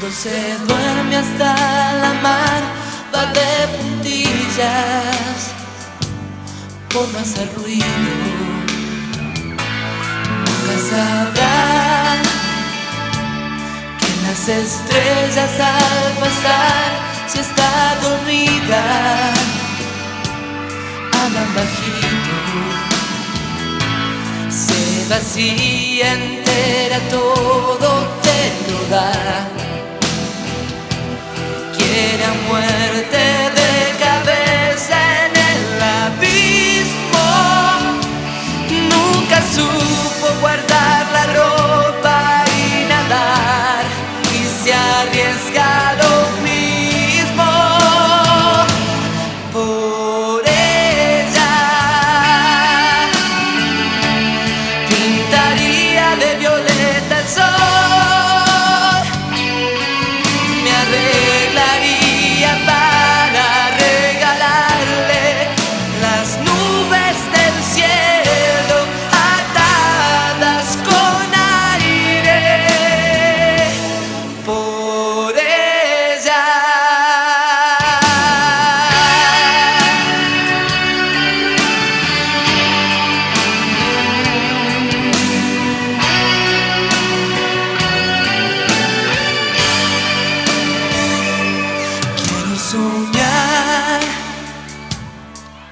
Cuando se duerme hasta la mar va de puntillas por no hacer ruido. Nunca sabrán que las estrellas al pasar, si está dormida, hablan bajito. Se vacía entera, todo te lo da. Quiere a muerte de cabeza en el abismo. Nunca supo guardar la ropa y nadar, y se arriesga a lo mismo por ella. Pintaría de violeta el sol, me arreglaría para regalarle las nubes del cielo atadas con aire por ella. Quiero soñar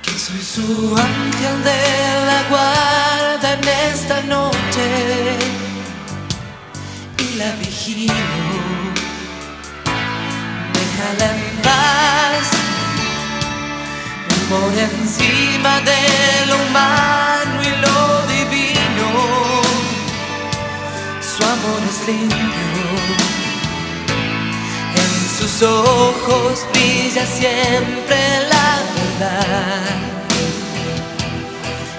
que soy su ángel de la guarda en esta noche y la vigilo. Déjala en paz, por encima de lo humano y lo divino. Su amor es limpio, en sus ojos brilla siempre la verdad.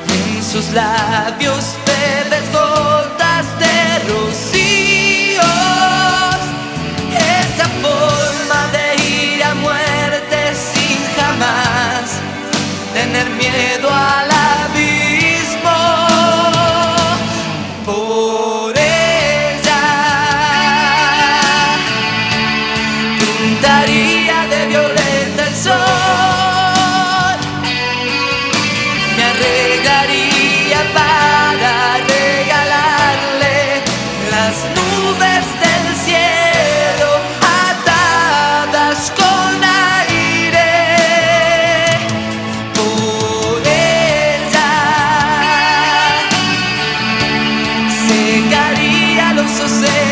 En sus labios bebes gotas de rocíos. Esa forma de ir a muerte sin jamás tener miedo al abismo por ella. Pintaría de violeta el sol, me arreglaría para regalarle las nubes del cielo atadas con aire por ella. Secaría los océanos